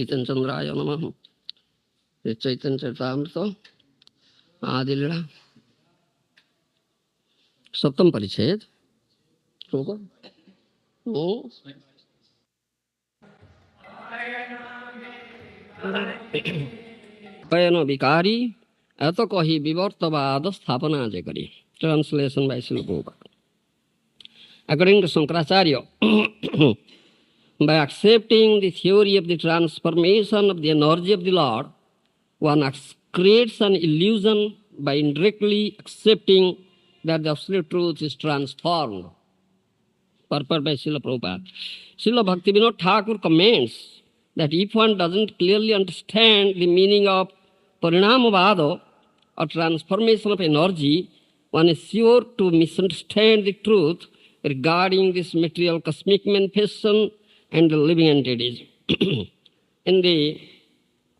चैतन्य चंद्राय नमः। चैतन्य चरितामृत आदि लीला सप्तम परिच्छेद श्लोक कयन विकारी अत कही विवर्तवाद स्थापना जे करी। Translation bye Srila Prabhupada. According to Shankaracharya, by accepting the theory of the transformation of the energy of the Lord, one creates an illusion by indirectly accepting that the absolute truth is transformed. Purport by Srila Prabhupada. Srila Bhaktivinoda Thakur comments that if one doesn't clearly understand the meaning of Parinamavada, or transformation of energy, one is sure to misunderstand the truth regarding this material cosmic manifestation and the living entities. In the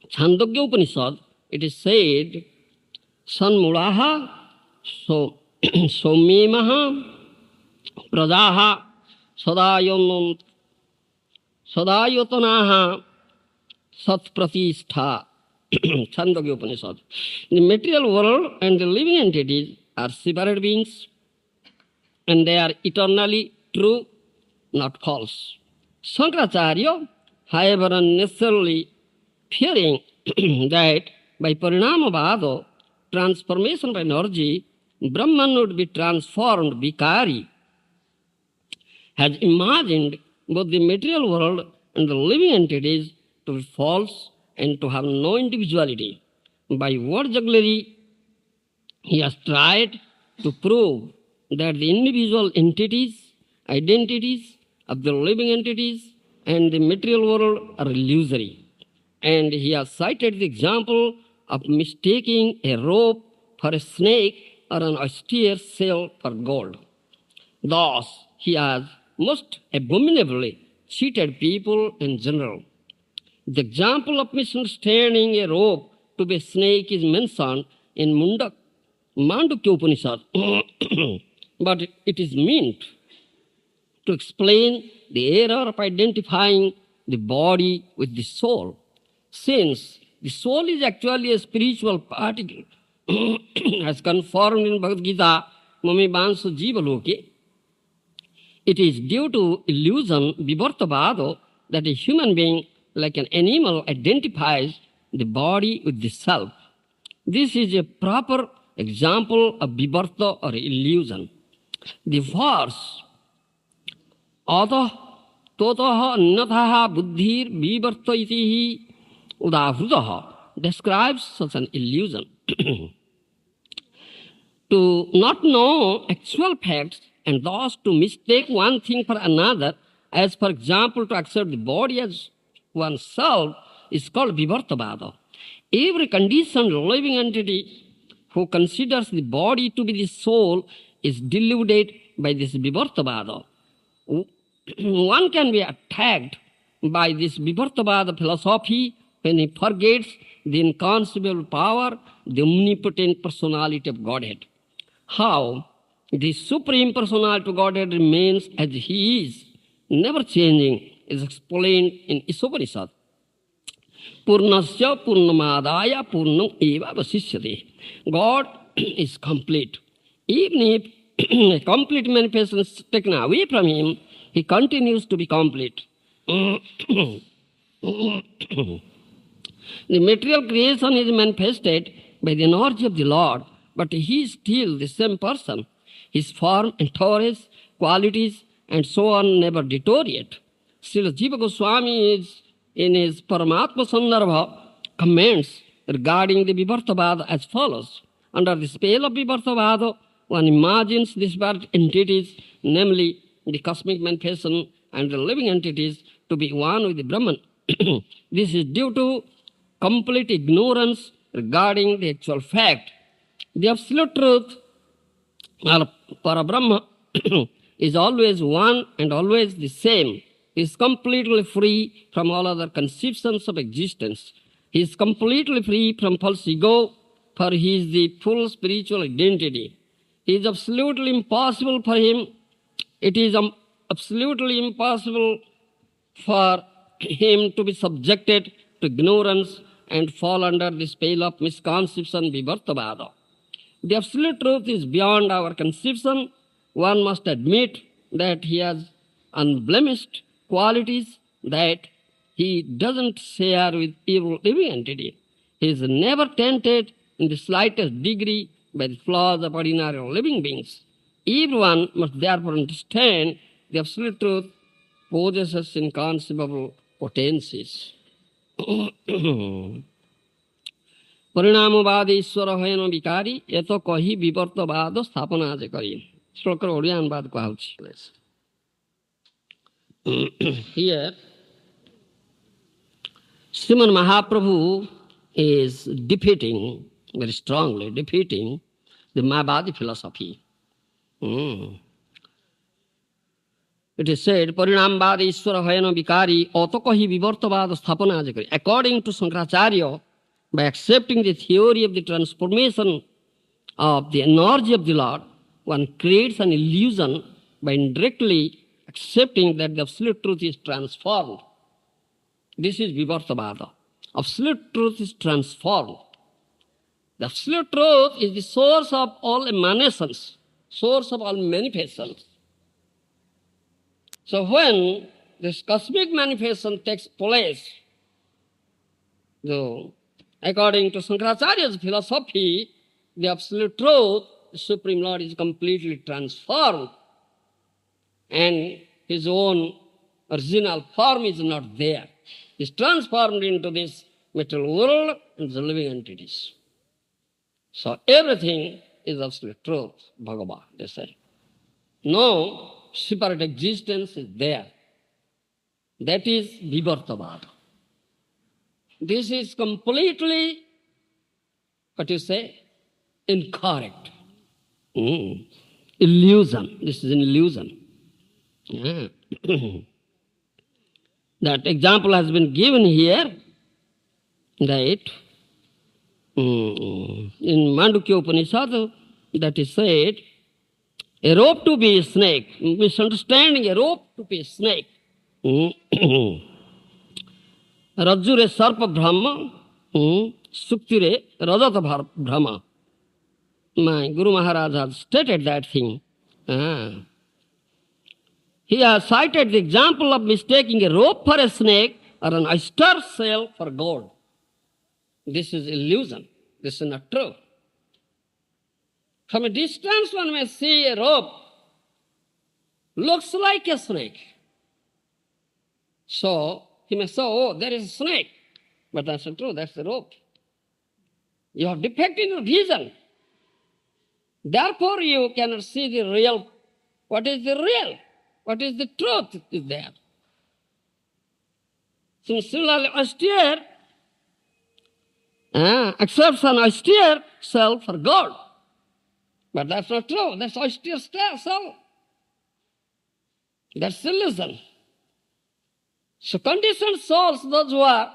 Chandogya Upanishad, it is said, Sanmulaha Somemaha Prajaha Sadayotanaha Satpratistha. Chandogya Upanishad. The material world and the living entities are separate beings, and they are eternally true, not false. Shankaracharya, however, unnecessarily fearing that by Parinamavada, transformation by energy, Brahman would be transformed vikari, has imagined both the material world and the living entities to be false and to have no individuality. By word jugglery, he has tried to prove that the individual entities, identities of the living entities and the material world are illusory. And he has cited the example of mistaking a rope for a snake or an austere shell for gold. Thus, he has most abominably cheated people in general. The example of misunderstanding a rope to be a snake is mentioned in Mandukya Upanishad, but it is meant to explain the error of identifying the body with the soul. Since the soul is actually a spiritual particle, as confirmed in Bhagavad Gita, Mami Bansu Jiva Loke, it is due to illusion, Vivartavada, that a human being, like an animal, identifies the body with the self. This is a proper example of vivarta or illusion. The verse, Atah Totaha Nathaha Buddhir Vivarta Itihi Udahrutaha, describes such an illusion. To not know actual facts and thus to mistake one thing for another, as for example to accept the body as oneself, is called Vivartavada. Every conditioned living entity who considers the body to be the soul is deluded by this Vivartavada. One can be attacked by this Vivartavada philosophy when he forgets the inconceivable power, the omnipotent personality of Godhead. How the Supreme Personality of Godhead remains as he is, never changing, is explained in Isopanishad. Purnasya Purnamadaya Purnam Eva Vasishyate. God is complete. Even if a complete manifestation is taken away from him, he continues to be complete. The material creation is manifested by the energy of the Lord, but he is still the same person. His form and tourist qualities and so on never deteriorate. Srila Jiva Goswami is in his Paramatma Sandarbha comments regarding the Vivartavada as follows. Under the spell of Vivartavada, one imagines the spirit entities, namely the cosmic manifestation and the living entities, to be one with the Brahman. This is due to complete ignorance regarding the actual fact. The absolute truth, or Parabrahma, is always one and always the same. He is completely free from all other conceptions of existence. He is completely free from false ego, for he is the full spiritual identity. It is absolutely impossible for him. It is absolutely impossible for him to be subjected to ignorance and fall under the spell of misconception Vivartavada. The absolute truth is beyond our conception. One must admit that he has unblemished qualities that he doesn't share with evil living entity. He is never tainted in the slightest degree by the flaws of ordinary living beings. Everyone must therefore understand the absolute truth possesses inconceivable potencies. परिणामवाद ईश्वर होइन विकारी ए तो कही विवर्तवाद स्थापना आज करी श्लोक ओडिया अनुवाद कुहाउँछ here Sriman Mahaprabhu is defeating very strongly defeating the Mayavadi philosophy. It is said, Parinamvad Ishvara Hayana Vikari Otokohi Vivartavad Sthapana Jakari. According to Shankaracharya, by accepting the theory of the transformation of the energy of the Lord, one creates an illusion by indirectly accepting that the absolute truth is transformed. This is Vivartavada. Absolute truth is transformed. The absolute truth is the source of all emanations, source of all manifestations. So when this cosmic manifestation takes place, so according to Shankaracharya's philosophy, the absolute truth, the Supreme Lord, is completely transformed, and his own original form is not there. He is transformed into this material world and the living entities. So everything is absolute truth, Bhagavan, they say. No separate existence is there. That is Vivartavada. This is completely, what you say, incorrect. Illusion. This is an illusion. Yeah. That example has been given here, that in Mandukya Upanishad, that is said, a rope to be a snake, misunderstanding a rope to be a snake. Rajjure sarpa brahma, suktire rajata brahma. My Guru Maharaj has stated that thing. He has cited the example of mistaking a rope for a snake or an oyster shell for gold. This is illusion. This is not true. From a distance one may see a rope, looks like a snake. So he may say, oh, there is a snake. But that's not true, that's the rope. You have defect in your vision. Therefore you cannot see the real. What is the real? What is the truth is there? So similarly, austere accepts an austere self for God. But that's not true. That's austere self. That's illusion. So conditioned souls, those who are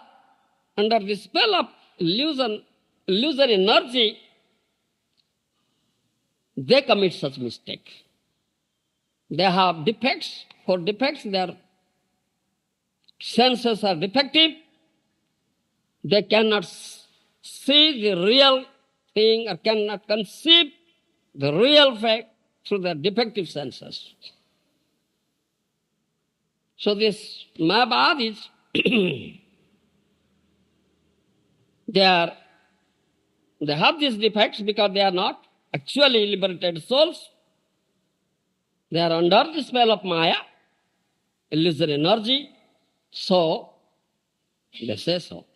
under the spell of illusory energy, they commit such mistake. They have defects. For defects, their senses are defective. They cannot see the real thing or cannot conceive the real fact through their defective senses. So this Mayavadis, they have these defects because they are not actually liberated souls. They are under the spell of Maya, illusory energy. So they say so.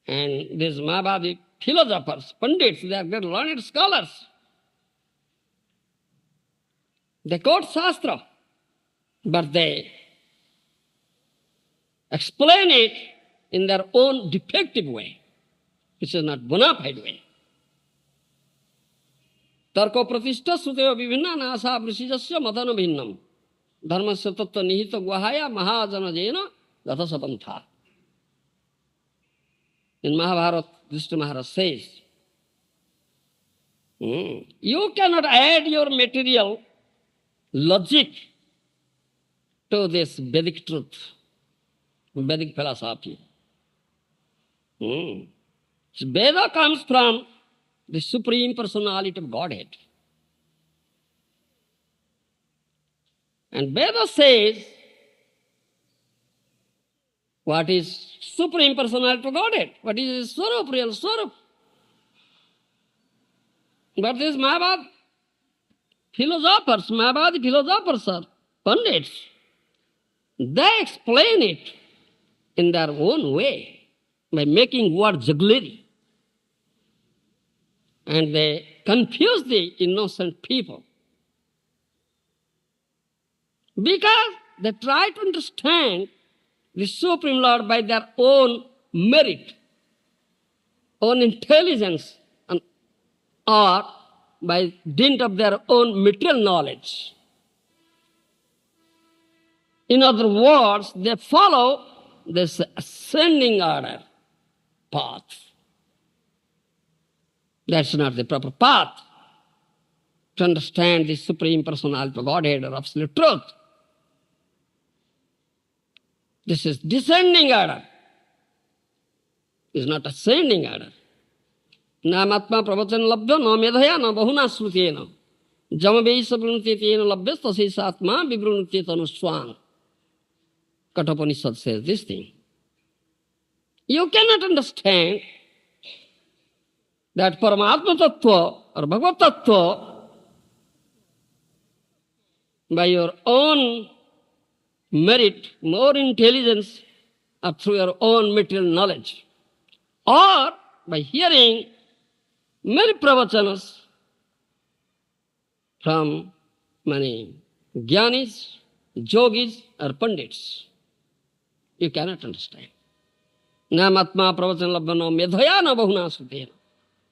And these Mayavadi philosophers, Pandits, they are very learned scholars. They quote Shastra, but they explain it in their own defective way, which is not bona fide way. Tarko pratishta suteva vivinna nasa vrisijasya madana bhinnam dharmasya tattva nihita guhaya mahajana jena gata sapantha. In Mahabharata, Yudhishthira Maharaj says, you cannot add your material logic to this Vedic truth, Vedic philosophy. Hmm. So Veda comes from the Supreme Personality of Godhead. And Veda says what is Supreme Personality of Godhead, what is Swarup, real Swarup. But these Mayavad philosophers are pundits. They explain it in their own way by making word jugglery. And they confuse the innocent people. Because they try to understand the Supreme Lord by their own merit, own intelligence, or by dint of their own material knowledge. In other words, they follow this ascending order path. That's not the proper path to understand the Supreme Personality of Godhead or Absolute Truth. This is descending order. It's not ascending order. Namatma pravachan labhya na medhaya na bahuna srutena. Jamabei sabrunti tena labhya tasisatma vibrunti tanuswang. Kathopanishad says this thing. You cannot understand that Paramatma Tattva or Bhagavad Tattva by your own merit, more intelligence, or through your own material knowledge, or by hearing many pravachanas from many jnanis, yogis, or pandits. You cannot understand. Namatma pravachan labhano medhaya na bahuna sutena.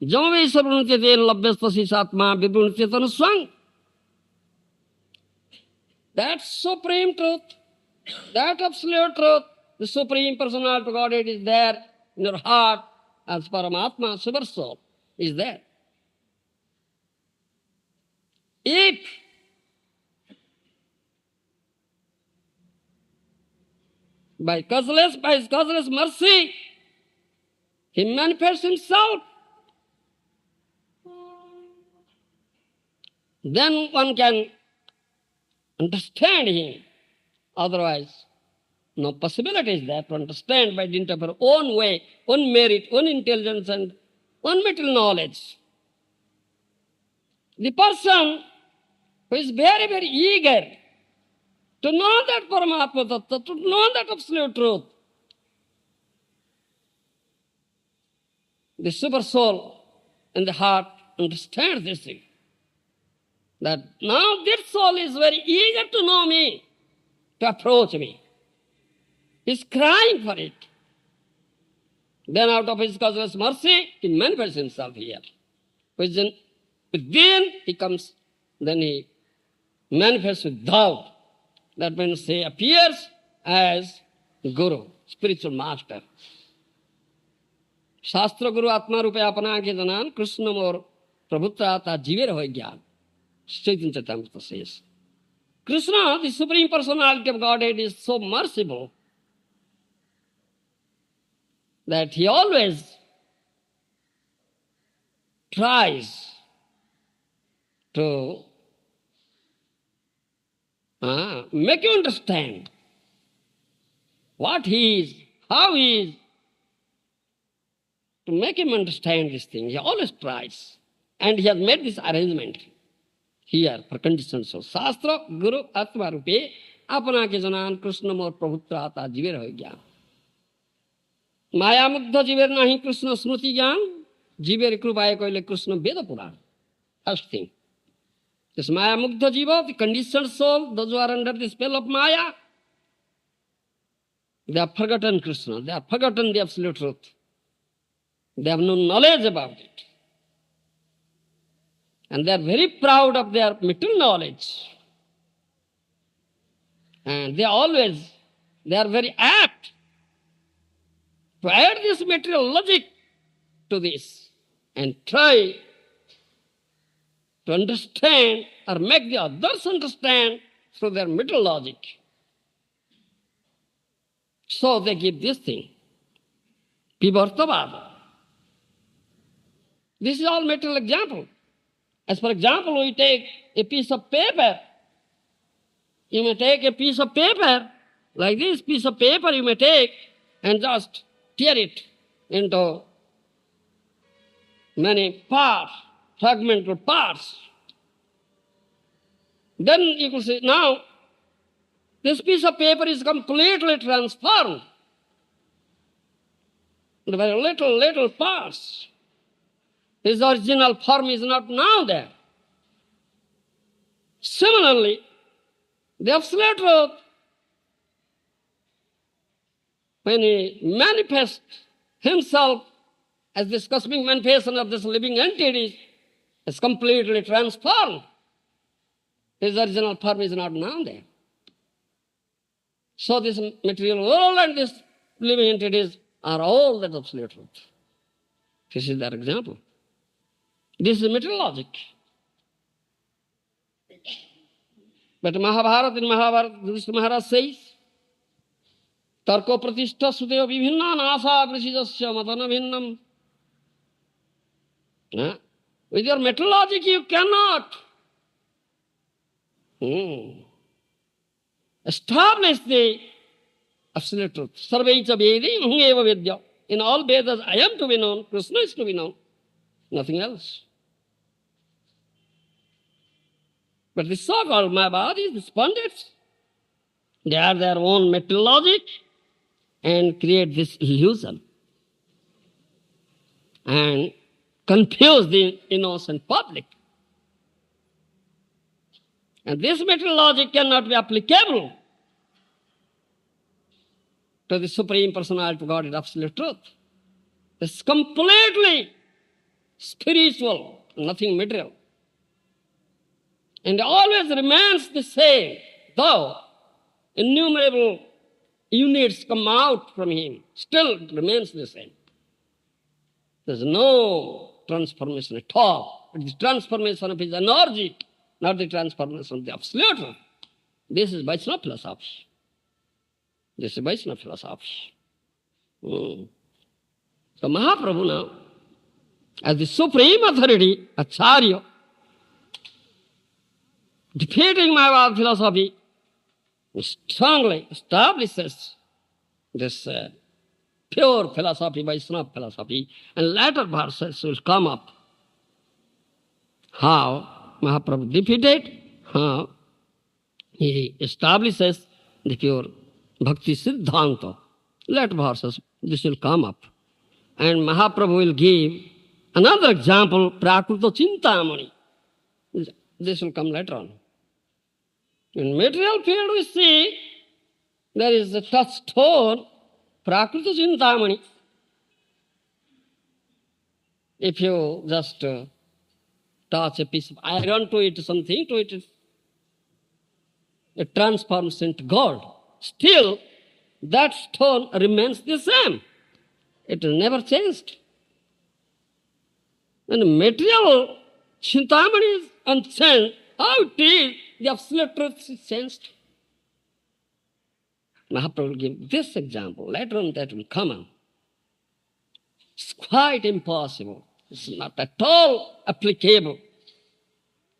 Jamave sabrunti tena labhyastasi satma vibrunti tanuswang. That supreme truth, that absolute truth, the Supreme Personality of Godhead is there in your heart as Paramatma, Super Soul, is there. If by His causeless mercy, He manifests Himself, then one can understand Him. Otherwise, no possibility is there to understand by dint of our own way, own merit, own intelligence, and own material knowledge. The person who is very, very eager to know that Paramatma Tattva, to know that absolute truth, the super soul in the heart understands this thing. That now this soul is very eager to know me, to approach me. He's crying for it. Then out of His causeless mercy, He manifests Himself here. Within He comes, then He manifests without. That means He appears as Guru, spiritual master. Shastra Guru Atma Rupe Apana ke Janan Krishna Mor Prabhutra Ta Jiver Hoy Gyan. Chaitanya Charitamrita says. Krishna, the Supreme Personality of Godhead, is so merciful that He always tries to make you understand what He is, how He is. To make him understand this thing, He always tries. And He has made this arrangement here for conditions. So, Shastra, Guru, Atma Rupe, Apana ke Janan, Krishna Mor Prabhutra Ta Jiver Hoy Gyan. Maya Mugdha Jiver Nahi Krishna Smruti Gyan, Jiver Krupaya Koile Krishna Veda Puran. First thing. This Maya Mugdha Jiva, the conditioned soul, those who are under the spell of Maya, they have forgotten Krishna, they have forgotten the absolute truth. They have no knowledge about it. And they are very proud of their material knowledge. And they are very apt to add this material logic to this and try to understand or make the others understand through their material logic. So they give this thing. Pivartavad. This is all material example. As for example, we take a piece of paper. You may take a piece of paper, like this piece of paper you may take and just tear it into many parts, fragmental parts. Then you could say, now, this piece of paper is completely transformed. The very little parts. His original form is not now there. Similarly, the Absolute Truth, when he manifests himself as this cosmic manifestation of this living entity, is completely transformed. His original form is not now there. So this material world and this living entities are all that Absolute Truth. This is their example. This is material logic. But in Mahabharata, Yudhishthira Maharaj says, Tarko pratishtha sudeo vibhinna nasa prishidasya matana bhinnam. With your material logic you cannot establish the Absolute Truth. Sarvaicha vedi eva vidya. In all Vedas I am to be known, Krishna is to be known, nothing else. But the so-called Mayavadis, these Pandits, they have their own material logic and create this illusion and confuse the innocent public. And this material logic cannot be applicable to the Supreme Personality of Godhead, Absolute Truth. It's completely spiritual, nothing material. And always remains the same, though innumerable units come out from him, still remains the same. There's no transformation at all. It's the transformation of his energy, not the transformation of the Absolute Truth. This is Vaishnava philosophy. This is Vaishnava philosophy. So Mahaprabhu now, as the supreme authority, Acharya, defeating Mayavad philosophy, strongly establishes this pure philosophy, Vaishnava philosophy, and later verses will come up. How Mahaprabhu defeated, how he establishes the pure Bhakti Siddhanta. Later verses, this will come up. And Mahaprabhu will give another example, Prakruta Chintamani. This will come later on. In material field we see there is a touchstone, Prakruta Chintamani. If you just touch a piece of iron to it, something to it, it transforms into gold. Still, that stone remains the same. It has never changed. And material Chintamani is unchanged. How it is, the Absolute Truth is changed. Mahaprabhu will give this example. Later on that will come on. It's quite impossible. It's not at all applicable.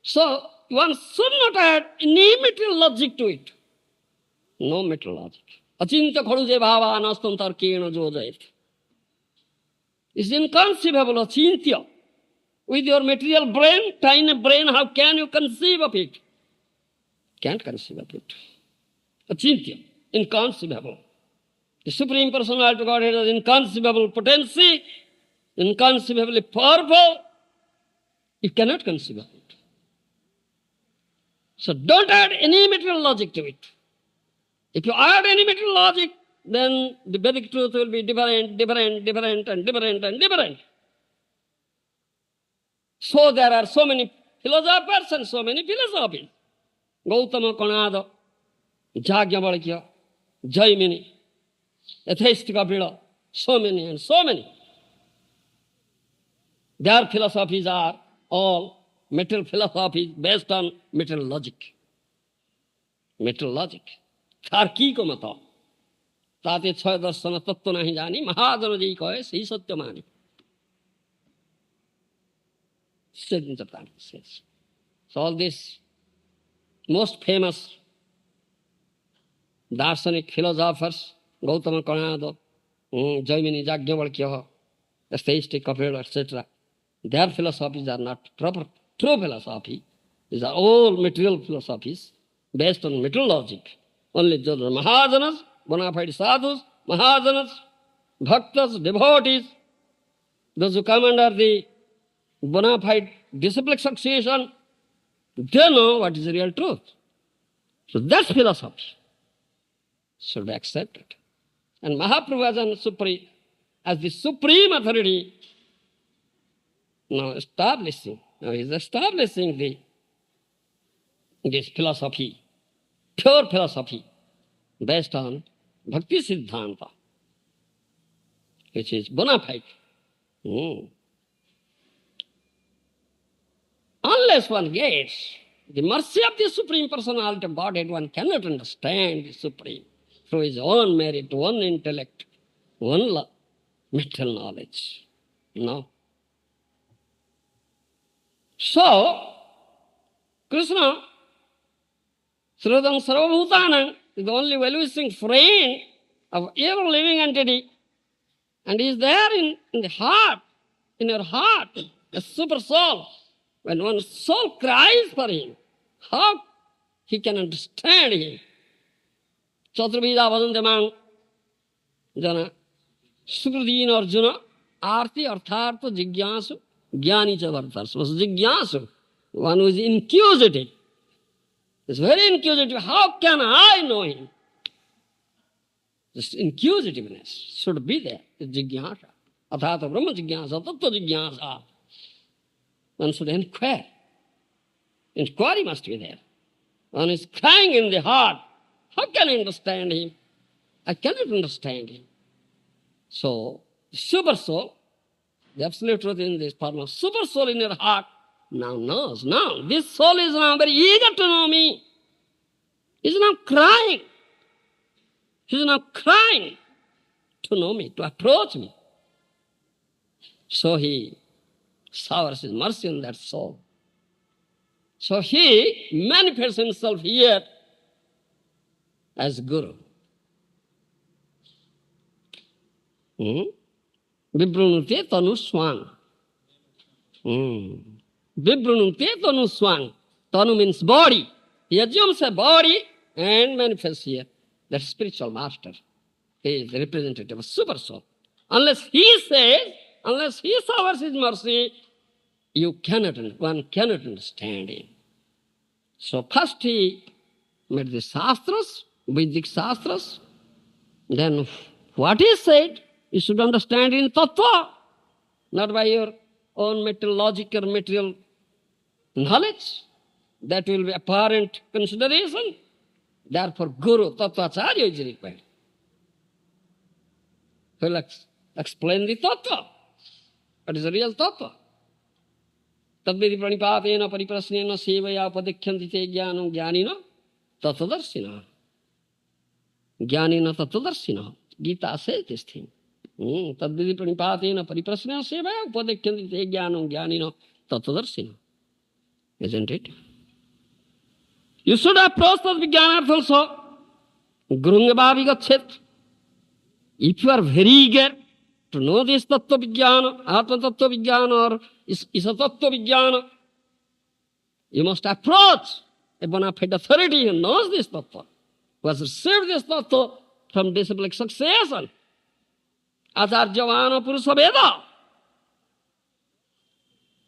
So one should not add any material logic to it. No material logic. Achinta khaduje bhava anastam tarkena jojayat. It's inconceivable, achintya. With your material brain, tiny brain, how can you conceive of it? Can't conceive of it. Achintya, inconceivable. The Supreme Personality of Godhead has inconceivable potency, inconceivably powerful. You cannot conceive of it. So don't add any material logic to it. If you add any material logic, then the Vedic truth will be different. So there are so many philosophers and so many philosophies. Gautama Konada, Jagyavalkya, Jaimini, Atheistic Kapila, so many and so many. Their philosophies are all material philosophies based on material logic. Material logic. Tarkiko mata. ताते छय दर्शन तत्व नहीं जानी, महाजन जी कहे सही सत्य मानी। So all these most famous darsenic philosophers, Gautama Karnado, Jaimini Yajnavalkya, the theistic Kapila, etc., their philosophies are not proper, true philosophy. These are all material philosophies based on material logic. Only those are Mahajanas, bona fide sadhus, Mahajanas, bhaktas, devotees, those who come under the bona fide disciplic succession, they know what is the real truth. So that's philosophy should be accepted. And Mahaprabhu as the supreme authority, now he's establishing this philosophy, pure philosophy, based on Bhakti Siddhanta, which is bona fide. Unless one gets the mercy of the Supreme Personality of Godhead, one cannot understand the Supreme through his own merit, one intellect, one material knowledge. No. So, Krishna, Srudam Sarvabhutanam, is the only well-wishing friend of every living entity, and is there in the heart, in your heart, a super soul. When one's soul cries for him, how he can understand him? Chaturveda Vadandamang Jana Sukradin Arjuna Arti Arthartha Jigyasu Jnani Chavartars was Jigyasu, one who is inquisitive. Is very inquisitive. How can I know him? This inquisitiveness should be there. It's Jigyasa. Athata Brahma Jigyasa, Tattva Jigyasa. One should inquire. Inquiry must be there. One is crying in the heart. How can I understand him? I cannot understand him. So, the super soul, the absolute truth in this form of super soul in your heart, now knows. Now, this soul is now very eager to know me. He is now crying. He is now crying to know me, to approach me. So he showers his mercy on that soul. So he manifests himself here as Guru. Vibhrunute tanu swang. Vibhrunute tanu swang. Tanu means body. He assumes a body and manifests here. That's spiritual master. He is the representative of super soul. Unless he showers his mercy, one cannot understand him. So first he made the Shastras, Vedic Shastras. Then what he said, you should understand in Tattva, not by your own material logic or material knowledge. That will be apparent consideration. Therefore, Guru, Tattvacharya is required. He will explain the Tattva. What is the real Tattva? Tadvedi pranipatena pariprasnena sevaya upadikhyante te jnanam jnanina tattvadarshina. Jnanina tattvadarshina. Gita says this thing. Tadvedi pranipatena pariprasnena sevaya upadikhyante te jnanam jnanina tattvadarshina. Isn't it? You should approach that Vijnanarth also. Gurungabhavi gachet. If you are very eager to know this Tattva Vijnana, Atma Tattva Vijnana or Isa Tattva Vijnana, you must approach a bona fide authority who knows this Tattva, who has received this Tattva from disciplic succession. Acharjavana Purusha Veda.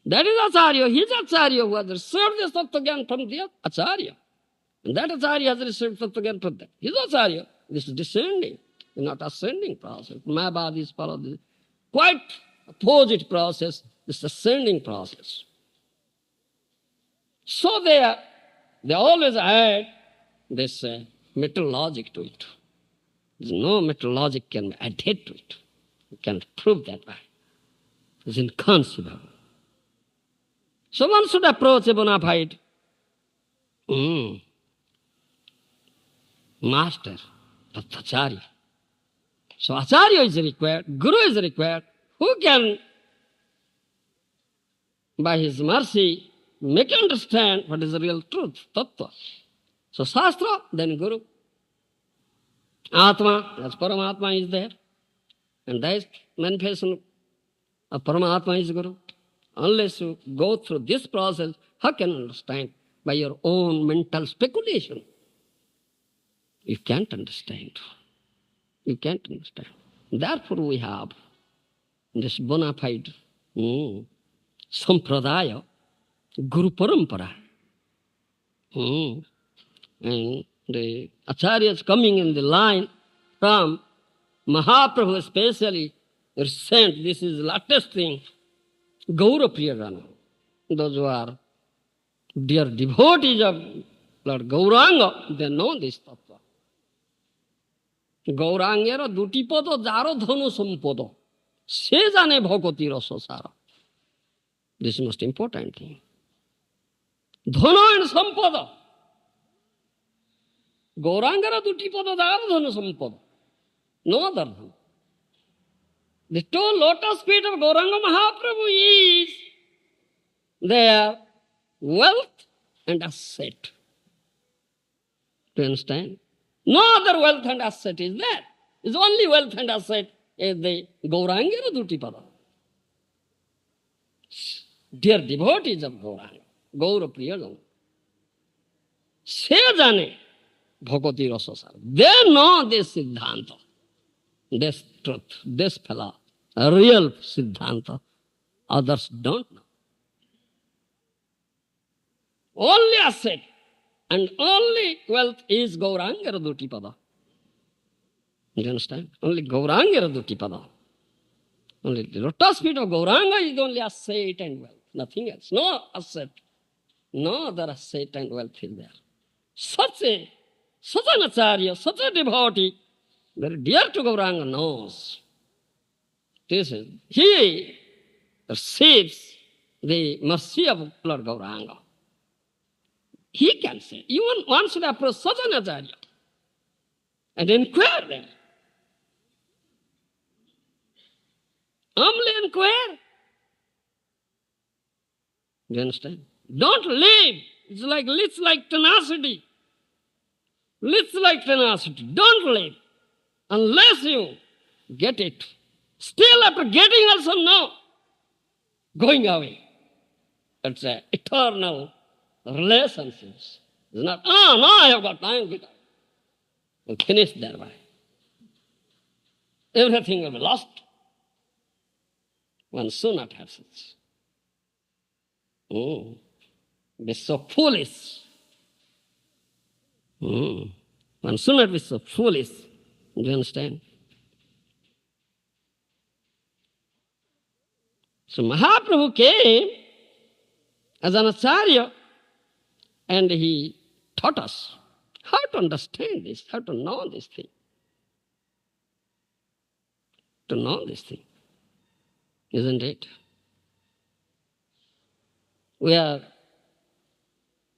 That is Acharya. He is Acharya who has received this Tattva Gyan from the Acharya. And that Acharya has received Tattva Gyan from that. He is Acharya. This is descending, not ascending process. Mayavadis follow this quite opposite process, this ascending process. So they always add this material logic to it. There's no material logic can be added to it. You can't prove that way. It's inconceivable. So one should approach a bona fide master, Tattvacharya, So Acharya is required, Guru is required, who can, by his mercy, make you understand what is the real truth, tattva. So Shastra, then Guru. Atma, as Paramatma is there. And that manifestation of Paramatma is Guru. Unless you go through this process, how can you understand? By your own mental speculation. You can't understand. You can't understand. Therefore we have this bona fide sampradaya, Guru Parampara. And the acharyas coming in the line from Mahaprabhu especially sent, this is the latest thing, Gaura Priyagana. Those who are dear devotees of Lord Gauranga, they know this tattva. Gaurangera duti pada jaro dhanu sampada. Se jane bhagati rasa sara. This is the most important thing. Dhana and sampada. Gaurangera duti pada jaro dhanu sampada. No other dhana. The two lotus feet of Gauranga Mahaprabhu is their wealth and asset. Do you understand? No other wealth and asset is there. It's only wealth and asset is the Gauranga Dutipada. Dear devotees of Gauranga, Gaura Priyagana, se jane bhagati rasasara. They know this Siddhanta, this truth, this fella, a real Siddhanta. Others don't know. Only asset and only wealth is Gauranga Dutipada. You understand? Only Gauranga Dutipada. Only the lotus feet of Gauranga is only asset and wealth, nothing else. No asset, no other asset and wealth is there. Such an acharya, such a devotee, very dear to Gauranga, knows. This is, he receives the mercy of Lord Gauranga. He can say, even one should approach such an acharya and inquire them. Humbly inquire. Do you understand? Don't leave. It's like tenacity. It's like tenacity. Don't leave unless you get it. Still after getting also no. Going away. It's an eternal relationships. It's not, no, I have got time, get out. We'll finish thereby. Everything will be lost. One should not have such. Be so foolish. One should not be so foolish. Do you understand? So Mahaprabhu came as an acharya and he taught us how to understand this, how to know this thing. To know this thing. Isn't it? We are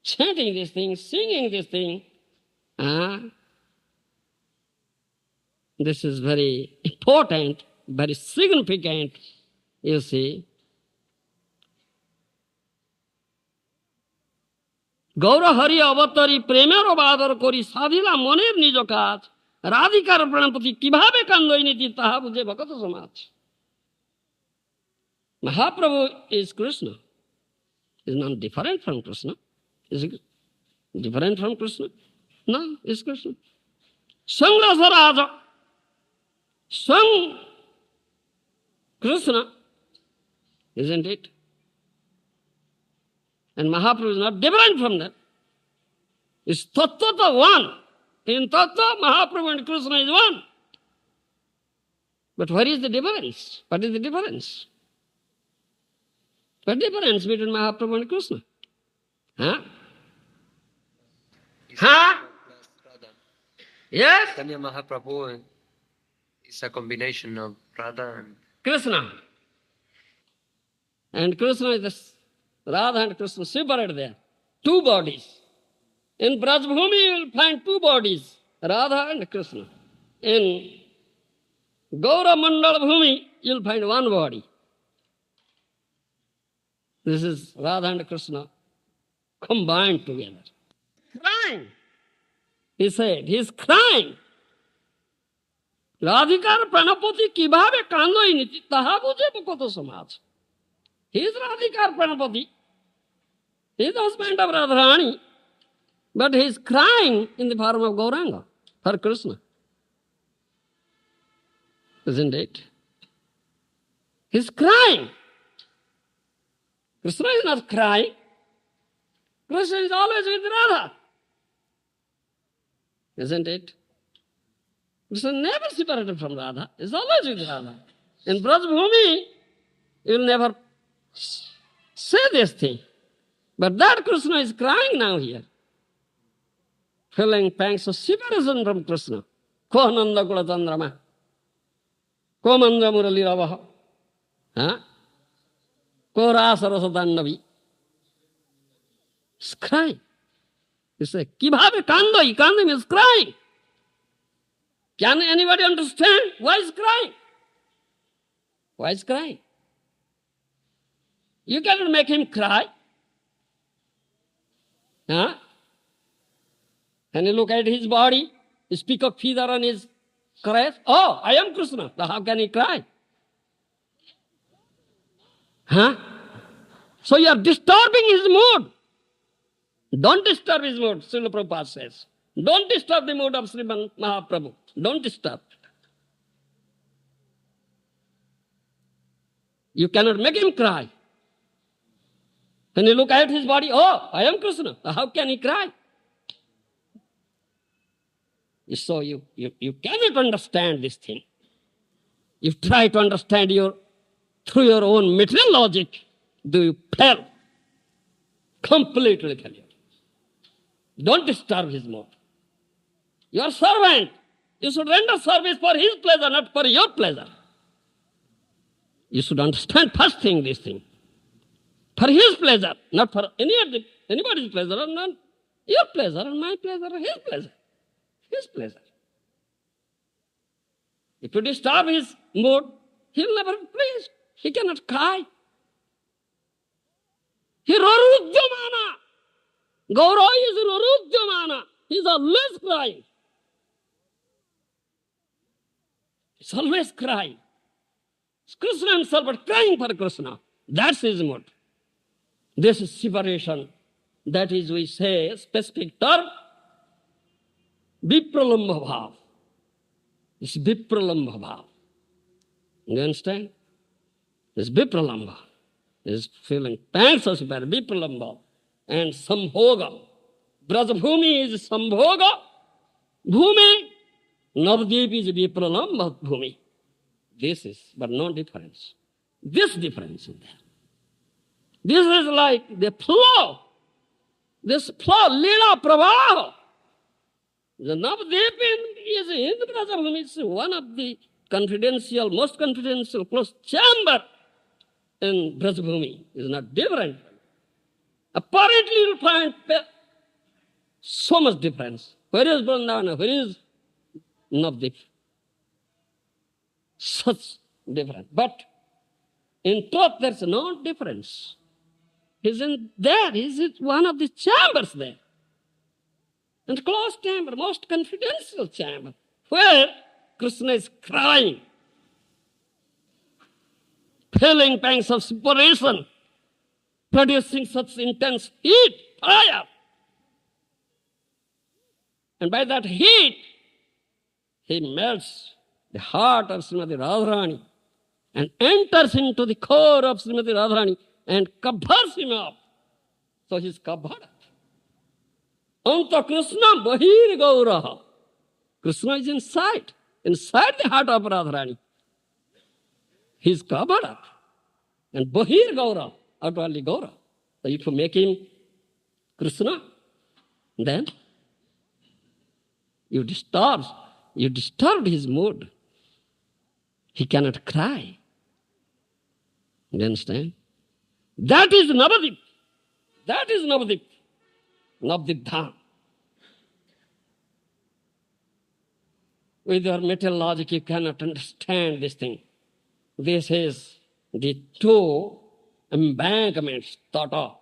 chanting this thing, singing this thing. This is very important, very significant, you see. Gaura Hari Avatari Premero Badar Kori Sadila Moner Nijokat Radhikar Pranapati Kibabe Kandoiniti Tahabuje Bhakata Samaj. Mahaprabhu is Krishna. Is not different from Krishna. Is it different from Krishna? No, it's Krishna. Sangrasa Raja. Sang Krishna. Isn't it? And Mahaprabhu is not different from that. It's Tattva one. In Tattva, Mahaprabhu and Krishna is one. But where is the difference? What is the difference? What difference between Mahaprabhu and Krishna? Yes? Chaitanya Mahaprabhu is a combination of Radha and Krishna. And Krishna is the Radha and Krishna separate there. Two bodies. In Brajbhumi you will find two bodies, Radha and Krishna. In Gaura Mandal Bhumi, you'll find one body. This is Radha and Krishna combined together. Crying. He said, he is crying. রাধিকার প্রাণপতি কিভাবে কান্দই নীতি তাহা বুঝে কত সমাজ। He is Radhikar Pranapati. He is the husband of Radharani. But he is crying in the form of Gauranga for Krishna. Isn't it? He is crying. Krishna is not crying. Krishna is always with Radha. Isn't it? Krishna never separated from Radha. He is always with Radha. In Braj Bhumi, you will never say this thing. But that Krishna is crying now here, feeling pangs of separation from Krishna. Ko Nanda Kula Chandrama, Ko Mandra Murali Ravaha, Ko Rasa Rasa Dandavi. He's crying. He says, Kibhabe Kandai, Kandai is crying. Can anybody understand why he's crying? Why he's crying? You cannot make him cry. Huh? And you look at his body, his peacock feather on his crest. Oh, I am Krishna. Now how can he cry? Huh? So you are disturbing his mood. Don't disturb his mood, Srila Prabhupada says. Don't disturb the mood of Sriman Mahaprabhu. Don't disturb. You cannot make him cry. When you look at his body, oh, I am Krishna. How can he cry? So you cannot understand this thing. You try to understand through your own material logic, you fail. Completely failure. Don't disturb his mood. Your servant, you should render service for his pleasure, not for your pleasure. You should understand first thing, this thing. For his pleasure, not for anybody's pleasure, or not your pleasure, or my pleasure, or his pleasure. His pleasure. If you disturb his mood, he will never be pleased. He cannot cry. He Rarudhyamana. Gaura is Rarudhyamana. He is always crying. He's always crying. It's Krishna himself, but crying for Krishna. That's his mood. This is separation. That is, we say, specific term, Vipralambha bhav. It's Vipralambha bhav. You understand? It's Vipralambha. It's feeling pangs of separation, Vipralambha. And Sambhoga. Brajabhumi is Sambhoga. Bhumi. Navdeep is Vipralambha Bhumi. This is, but no difference. This difference is there. This is like the flow. This flow, Lila Pravaha. The Navdeep is in the Brajabhumi. It's one of the confidential, most confidential, close chamber in Brajabhumi. It's not different. Apparently you'll find so much difference. Where is Vrindavana? Where is Navdeep? Such difference. But in truth, there's no difference. He's in there. He's in one of the chambers there. And closed chamber, most confidential chamber, where Krishna is crying, feeling pangs of separation, producing such intense heat, fire. And by that heat, he melts the heart of Srimati Radharani and enters into the core of Srimati Radharani and covers him up. So he's covered up. Anta Krishna Bahir Gauraha. Krishna is inside the heart of Radharani. He's covered up. And Bahir Gaura, outwardly Gaura. So if you make him Krishna, then you disturbed his mood. He cannot cry. You understand? That is Navadip. That is Navadip. Navadip Dham. With your material logic, you cannot understand this thing. This is the two embankments, tata,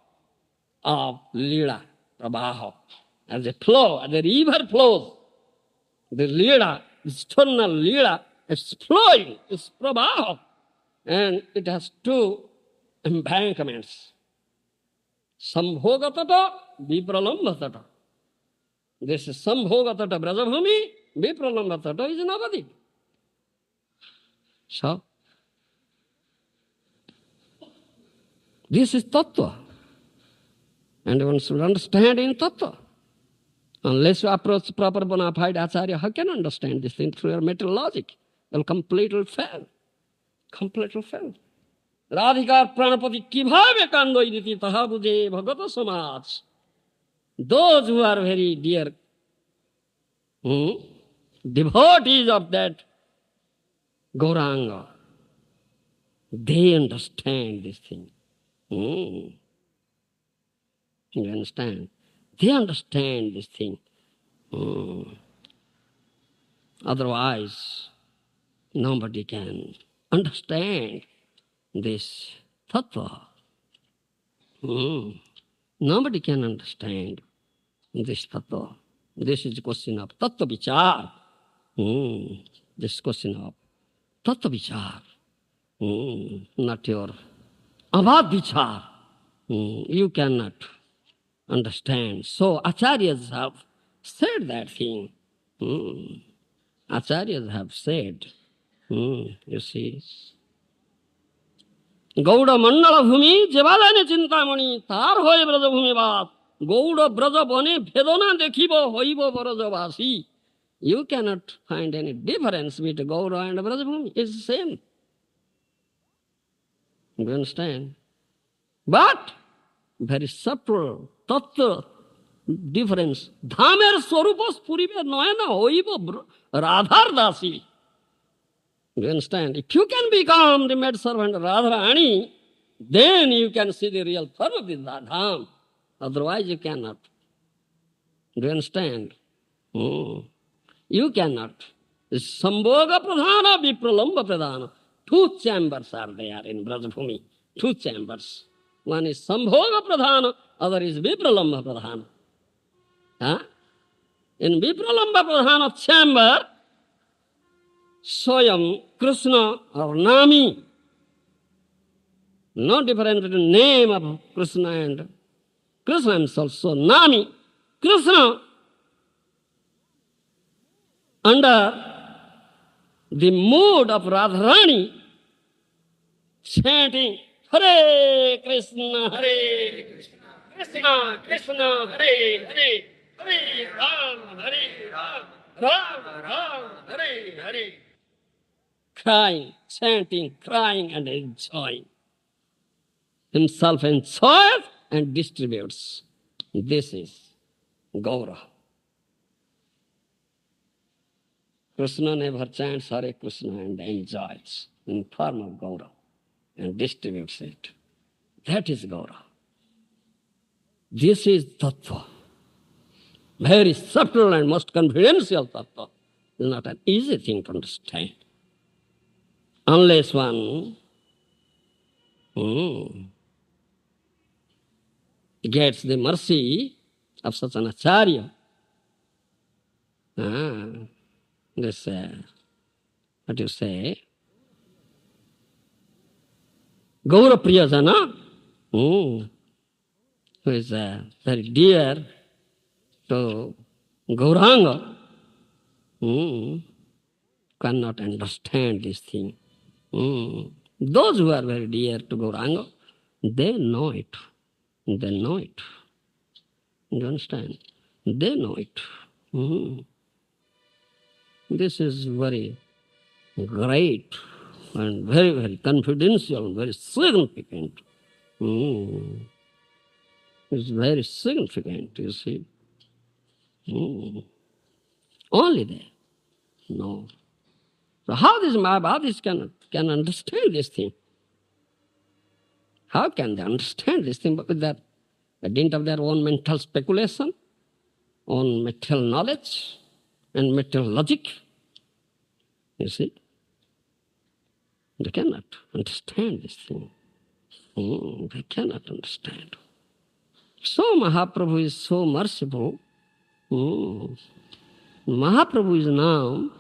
of Lila, Prabhaha. As a flow, as the river flows, the Lila, external Lila, is flowing, it's Prabhaha. And it has two embankments. Sambhoga tata, Vipralamba tata. This is Sambhoga tata Brajabhumi, Vipralamba tata is Navadip. So, this is Tattva. And one should understand in Tattva. Unless you approach proper bona fide Acharya, how can you understand this thing through your material logic? You'll completely fail. Completely fail. Radhikar Pranapati Kibhave Kandoiditi Tahabuje Bhagata Samaj. Those who are very dear devotees of that Gauranga, they understand this thing. You understand? They understand this thing. Otherwise, nobody can understand this tattva. Nobody can understand this tattva. This is a question of tattva vichar. This question of tattva vichar. Not your abhad vichar. You cannot understand. So acharyas have said that thing. Acharyas have said. You see. Gauda Mandala Bhumi, Jevalane Chintamani, Tar Hoy Braja Bhumi Bhat, Gauda Braja Bane, Vedana Dekhibo, Hoibo Braja Vasi. You cannot find any difference between Gauda and Braja Bhumi. It's the same. You understand? But very subtle, tattva difference. Dhamer Swarupos Puribe Noyana Hoibo Radhar Dasi. You understand? If you can become the maid servant Radharani, then you can see the real form of the Dham. Otherwise you cannot. Do you understand? You cannot. Sambhoga Pradhana, Vipralamba Pradhana. Two chambers are there in Brajabhumi. Two chambers. One is Sambhoga Pradhana, other is Vipralamba Pradhana. In Vipralamba Pradhana chamber, Swayam, Krishna or Nami. No difference between name of Krishna and Krishna himself. So Nami, Krishna, under the mood of Radharani, chanting Hare Krishna, Hare Krishna, Krishna Krishna, Hare Hare, Hare Ram, Hare Ram, Ram Ram, Hare Hare. Crying, chanting, crying and enjoying. Himself enjoys and distributes. This is Gaura. Krishna never chants Hare Krishna and enjoys in form of Gaura and distributes it. That is Gaura. This is Tattva. Very subtle and most confidential Tattva. It's not an easy thing to understand. Unless one gets the mercy of such an Acharya. This, what you say? Gaura Priyajana, who is very dear to Gauranga, cannot understand this thing. Those who are very dear to Gauranga, they know it. They know it. You understand? They know it. This is very great and very, very confidential, very significant. It's very significant, you see. Only there. No. So how these Mayavadis can understand this thing? How can they understand this thing? But with that, by dint of their own mental speculation, own material knowledge, and material logic, You see? They cannot understand this thing. They cannot understand. So Mahaprabhu is so merciful. Mahaprabhu is now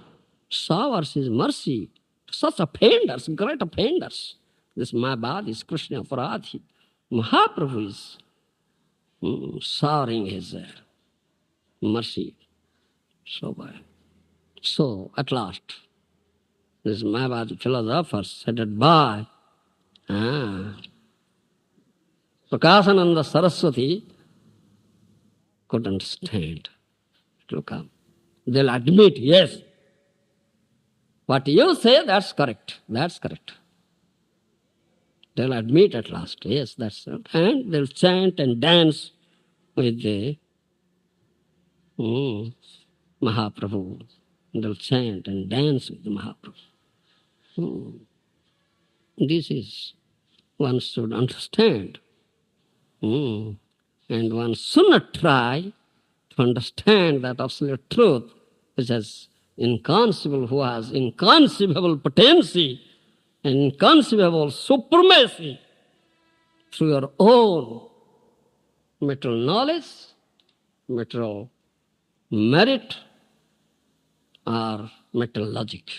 showers his mercy to such offenders, great offenders. This Mayavad is Krishna Aparadhi. Mahaprabhu is showering his mercy. So at last, this Mayavad philosophers headed by Prakashananda Saraswati could understand. It will come. They'll admit, yes, what you say, that's correct. That's correct. They'll admit at last, yes, that's right. And they'll chant and dance with the Mahaprabhu. They'll chant and dance with the Mahaprabhu. This is, one should understand. And one should not try to understand that absolute truth, which is inconceivable, who has inconceivable potency and inconceivable supremacy through your own material knowledge, material merit, or material logic.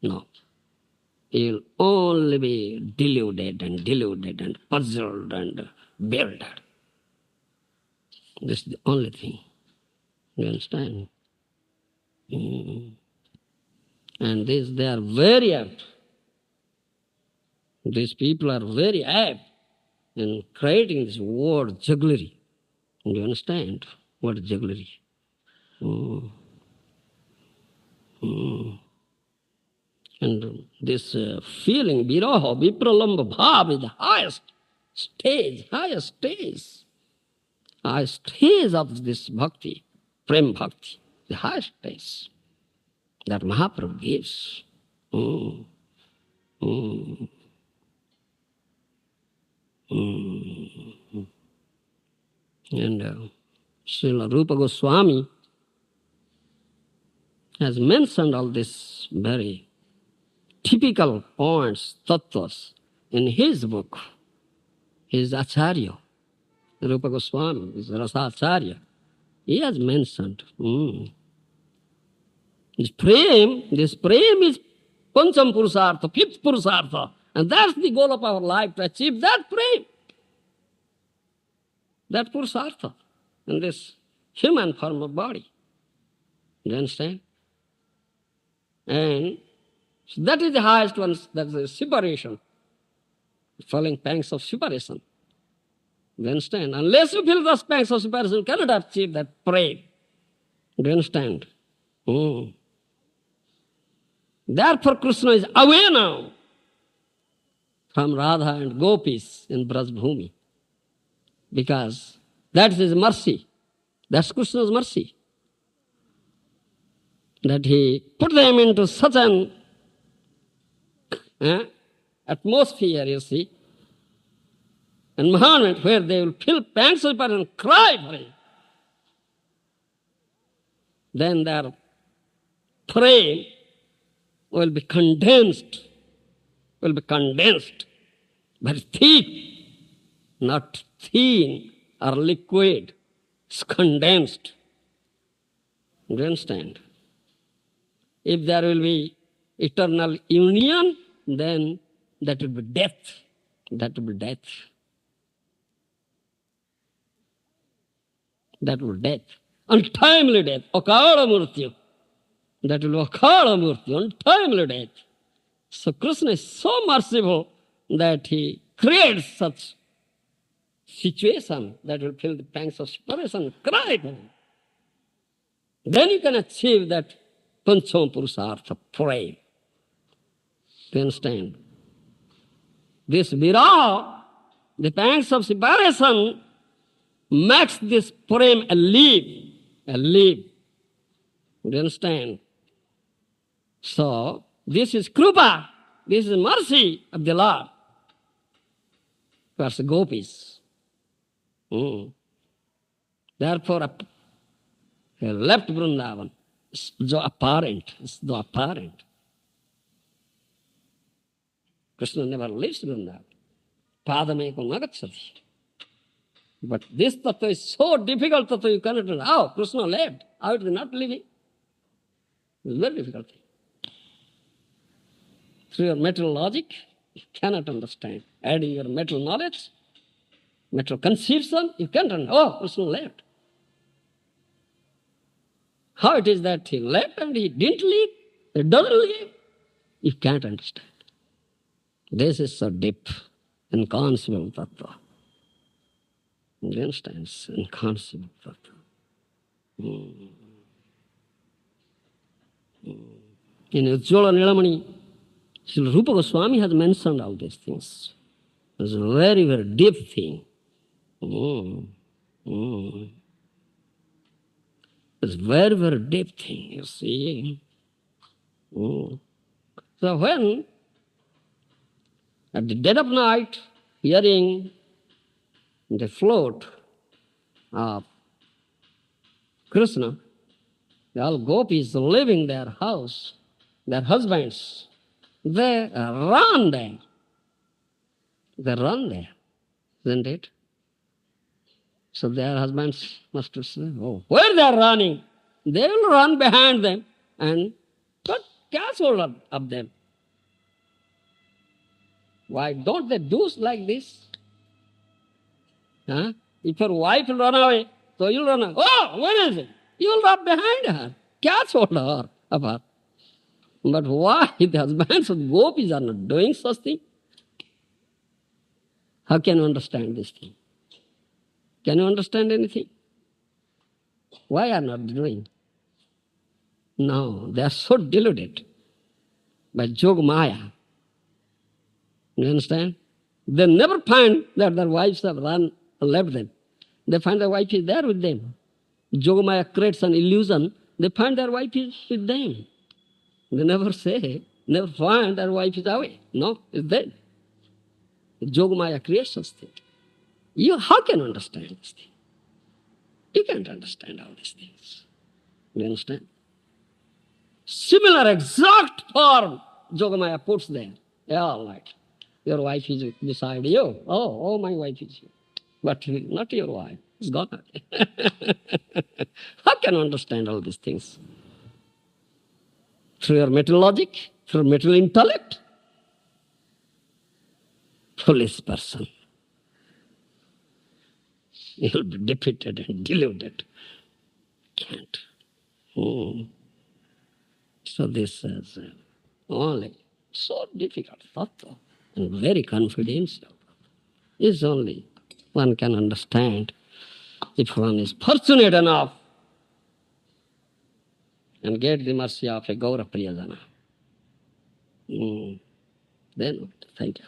No. You'll only be deluded and puzzled and bewildered. This is the only thing. You understand? And this, they are very apt. These people are very apt in creating this word jugglery. Do you understand what is jugglery? And this feeling, viraha, vipralamba bhav, is the highest stage of this bhakti, prem bhakti, the highest stage that Mahaprabhu gives. And Srila Rupa Goswami has mentioned all these very typical points, tattvas, in his book. His Acharya, Rupa Goswami, his Rasa Acharya. He has mentioned this prem is Pancham Purusartha, fifth Purusartha. And that's the goal of our life, to achieve that prem, that Purusartha, in this human form of body. You understand? And so that is the highest one, that's the separation, falling pangs of separation. You understand? Unless you feel those pangs of separation, you cannot achieve that prem. Do you understand? Therefore Krishna is away now from Radha and Gopis in Braj Bhumi, because that is his mercy. That's Krishna's mercy. That he put them into such an atmosphere, you see, environment where they will feel pangs of pain and cry for him. Then their prem will be condensed, very thick, not thin or liquid. It's condensed. Do you understand? If there will be eternal union, then that will be death. That will be death. That will be death. Untimely death. Akala murtyu. That will be akala murtyu, untimely death. So Krishna is so merciful that he creates such situation that will feel the pangs of separation, cry for him. Then you can achieve that Pancham Purusartha prem. Do you understand? This viraha, the pangs of separation, makes this prem alive. Do you understand? So, this is krupa, this is mercy of the Lord towards the gopis. Therefore, he left Vrindavan. It's the apparent. Krishna never leaves Vrindavan. Padamekam agacchati. But this tattva is so difficult tattva, you cannot understand. How Krishna left? How it is not living? It's very difficult thing. Through your mental logic, you cannot understand. Adding your mental knowledge, mental conception, you can't understand. Oh, Krishna left. How it is that he left and he didn't leave, he doesn't leave, you can't understand. This is so deep, inconceivable tattva. You understand? It's inconceivable tattva. In Ujjvala Nilamani, Srila Rupa Goswami has mentioned all these things. It's a very, very deep thing. It's a very, very deep thing, you see. So when, at the dead of night, hearing the float of Krishna, the all gopis leaving their house, their husbands, they run there. They run there, isn't it? So their husbands must have said, oh, where they are running? They will run behind them and catch hold of them. Why don't they do like this? Huh? If your wife will run away, so you'll run away. Oh, where is it? You will run behind her, catch hold of her. But why the husbands of gopis are not doing such thing? How can you understand this thing? Can you understand anything? Why are not doing? No, they are so deluded by Jog Maya. You understand? They never find that their wives have left them. They find their wife is there with them. Jog Maya creates an illusion. They find their wife is with them. They never say, never find their wife is away. No, it's dead. Jog Maya creates such thing. How can you understand this thing? You can't understand all these things. You understand? Similar exact form Jogamaya puts there. Yeah, all right. Your wife is beside you. Oh, my wife is here. But not your wife. It's gone. How can you understand all these things? Through your mental logic? Through mental intellect? Foolish person. You'll be defeated and deluded. Can't. So this is only so difficult tattva and very confidential. It's only one can understand if one is fortunate enough and get the mercy of a Gaura Priyajana. Then, thank you.